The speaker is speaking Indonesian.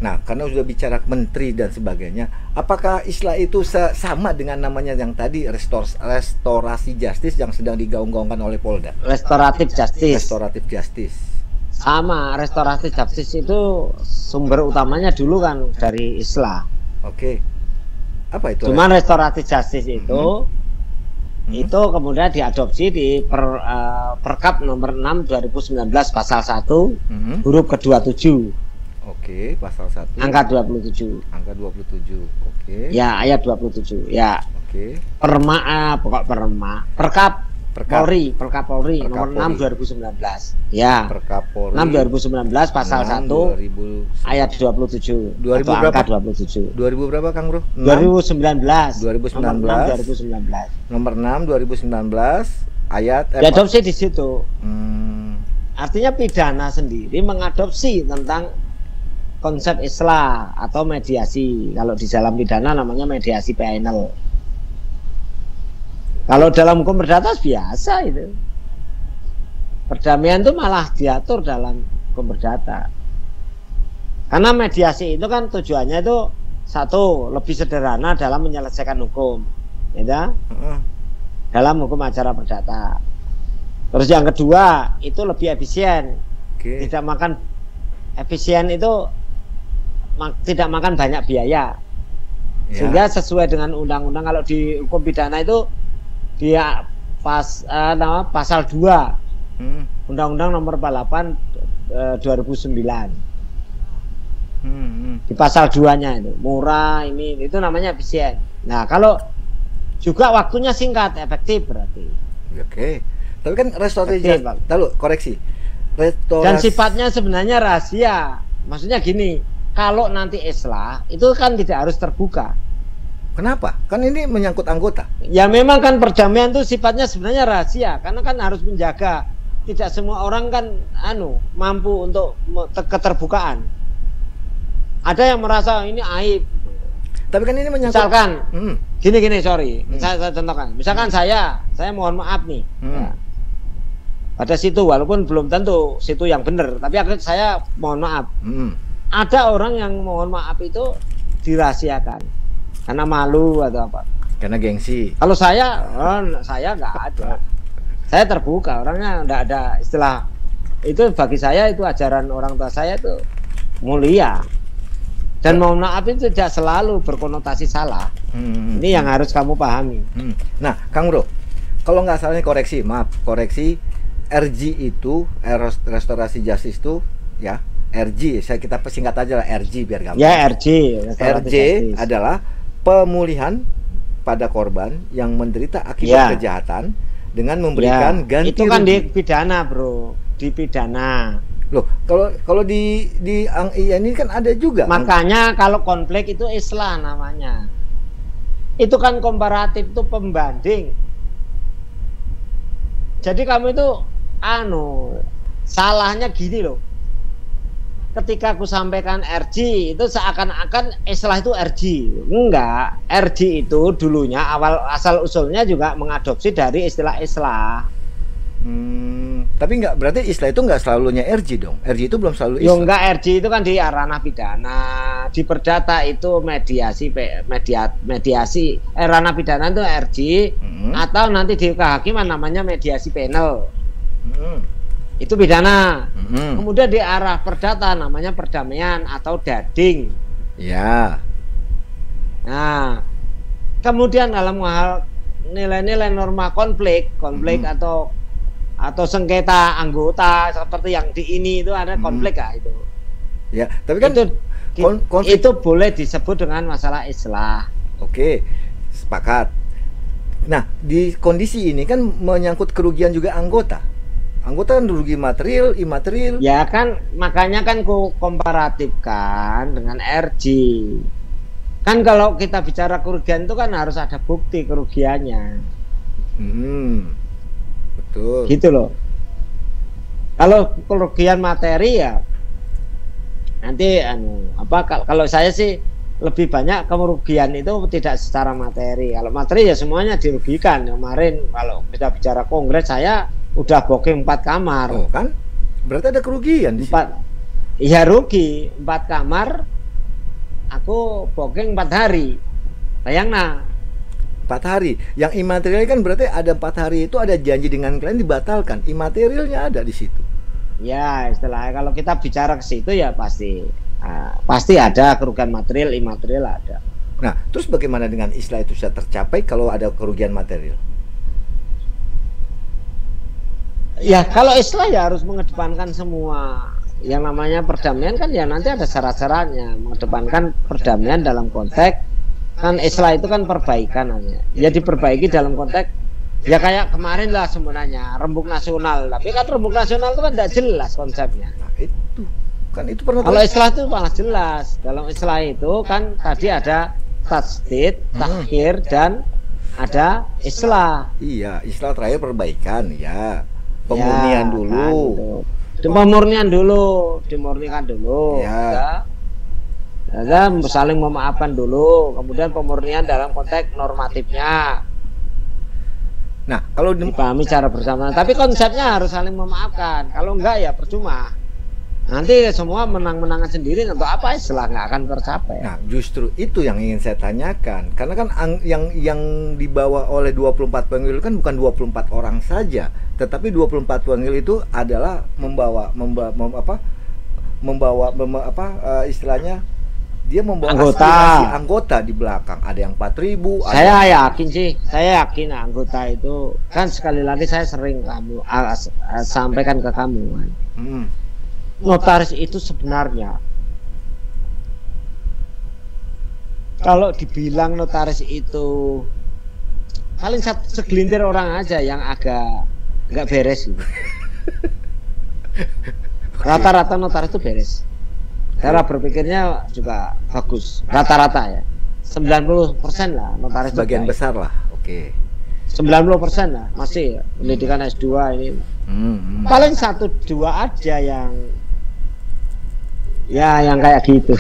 Nah, karena sudah bicara menteri dan sebagainya, apakah istilah itu sama dengan namanya yang tadi restorasi justice yang sedang digaung-gaungkan oleh Polda? Restoratif justice. Restoratif justice. Sama, restoratif justice itu sumber utamanya dulu kan dari Islam. Oke. Apa itu? Cuman restoratif justice itu itu kemudian diadopsi di Perkap nomor 6 2019 pasal 1 huruf ke-27. Oke, pasal 1. Angka 27. Angka 27. Oke. Ya, ayat 27. Ya. Oke. Perkap Polri nomor 6 2019. Ya. Perkap Polri 6 2019 pasal 1 ayat 27. 2000 berapa? Angka 27. 2000 berapa, Kang Bro? 2019. 2019. Nomor 6 2019 ayat diadopsi di situ. Artinya pidana sendiri mengadopsi tentang konsep islah atau mediasi. Kalau di dalam pidana namanya mediasi penal. Kalau dalam hukum perdata biasa itu. Perdamaian itu malah diatur dalam hukum perdata. Karena mediasi itu kan tujuannya itu satu, lebih sederhana dalam menyelesaikan hukum, ya, dalam hukum acara perdata. Terus yang kedua itu lebih efisien, tidak makan efisien itu tidak makan banyak biaya, sehingga sesuai dengan undang-undang. Kalau di hukum pidana itu dia pasal 2 Undang-Undang nomor 48 2009. Di pasal 2-nya itu murah, ini itu namanya efisien. Nah, kalau juga waktunya singkat, efektif berarti. Oke. Tapi kan restoratif, lalu koreksi. Dan sifatnya sebenarnya rahasia. Maksudnya gini, kalau nanti islah itu kan tidak harus terbuka. Kenapa? Kan ini menyangkut anggota. Ya memang kan perdamaian itu sifatnya sebenarnya rahasia, karena kan harus menjaga tidak semua orang kan mampu untuk keterbukaan. Ada yang merasa ini aib. Tapi kan ini menyangkut, misalkan gini sorry, saya contohkan. Misalkan saya mohon maaf nih. Ya. Pada situ, walaupun belum tentu situ yang benar, tapi saya mohon maaf. Ada orang yang mohon maaf itu dirahasiakan karena malu atau apa? Karena gengsi. Kalau saya nggak ada. Saya terbuka, orangnya nggak ada istilah itu. Bagi saya itu ajaran orang tua saya itu mulia. Dan mohon maaf itu tidak selalu berkonotasi salah. Ini yang harus kamu pahami. Nah, Kang Bro, kalau nggak salah ini koreksi, RJ itu restorasi justice itu ya, RJ, kita persingkat aja lah RJ biar gampang. Ya, RJ. RJ adalah pemulihan pada korban yang menderita akibat kejahatan dengan memberikan ganti itu kan rugi. Di pidana, Bro, di pidana. Loh, kalau di ini kan ada juga. Makanya kalau konflik itu islah namanya. Itu kan komparatif, itu pembanding. Jadi kamu itu salahnya gini loh. Ketika aku sampaikan RJ itu seakan-akan islah itu RJ. Enggak, RJ itu dulunya asal usulnya juga mengadopsi dari istilah islah. Tapi enggak, berarti istilah itu enggak selalunya RJ dong. RJ itu belum selalu islah. Enggak, RJ itu kan di ranah pidana. Di perdata itu mediasi ranah pidana itu RJ, atau nanti di kehakiman namanya mediasi penal. Itu pidana. Kemudian di arah perdata namanya perdamaian atau dading. Ya. Nah, kemudian dalam hal nilai-nilai norma konflik atau sengketa anggota seperti yang di ini itu ada konflik itu. Ya, tapi kan itu boleh disebut dengan masalah islah. Oke, sepakat. Nah, di kondisi ini kan menyangkut kerugian juga anggota. Anggota kan rugi material, imaterial. Ya kan, makanya kan komparatifkan dengan RJ. Kan kalau kita bicara kerugian itu kan harus ada bukti kerugiannya. Betul. Gitu loh. Kalau kerugian materi ya nanti kalau saya sih lebih banyak kerugian itu tidak secara materi. Kalau materi ya semuanya dirugikan. Kemarin kalau kita bicara kongres saya udah booking 4 kamar. Oh kan? Berarti ada kerugian di 4. Iya rugi 4 kamar aku booking 4 hari. Bayang nah. 4 hari. Yang imaterial kan berarti ada 4 hari itu ada janji dengan klien dibatalkan. Imaterialnya ada di situ. Ya, istilahnya kalau kita bicara ke situ ya pasti ada kerugian material, imaterial ada. Nah, terus bagaimana dengan istilah itu bisa tercapai kalau ada kerugian material? Ya, kalau istilah ya harus mengedepankan semua yang namanya perdamaian kan ya nanti ada syarat-syaratnya, mengedepankan perdamaian dalam konteks kan istilah itu kan perbaikan hanya. Ya diperbaiki dalam konteks ya kayak kemarin lah sebenarnya rembuk nasional, tapi kan rembuk nasional itu kan tidak jelas konsepnya. Nah, itu kan itu pernah kalau istilah itu malah jelas. Dalam istilah itu kan tadi ada tasdid, takhir dan ada istilah. Iya, istilah terakhir perbaikan ya. Pemurnian ya, dulu. Kan, pemurnian dulu, dimurnikan dulu. Ya. Ya, saling memaafkan dulu, kemudian pemurnian dalam konteks normatifnya. Nah, kalau dipahami cara bersama, tapi konsepnya harus saling memaafkan. Kalau enggak ya percuma. Nanti semua menang-menangan sendiri, untuk apa istilah nggak akan tercapai. Nah, justru itu yang ingin saya tanyakan. Karena kan yang dibawa oleh 24 penggil kan bukan 24 orang saja, tetapi 24 penggil itu adalah istilahnya dia membawa anggota di belakang. Ada yang 4.000. Saya yakin anggota itu kan sekali lagi saya sering sampaikan ke kamu. Notaris itu sebenarnya kalau dibilang notaris itu paling segelintir orang aja yang agak nggak beres gitu. Rata-rata notaris itu beres. Cara berpikirnya juga bagus. Rata-rata ya. 90% lah notaris. Sebagian besar lah. Oke. 90% lah masih pendidikan S2 ini. Paling 1-2 aja yang kayak gitu.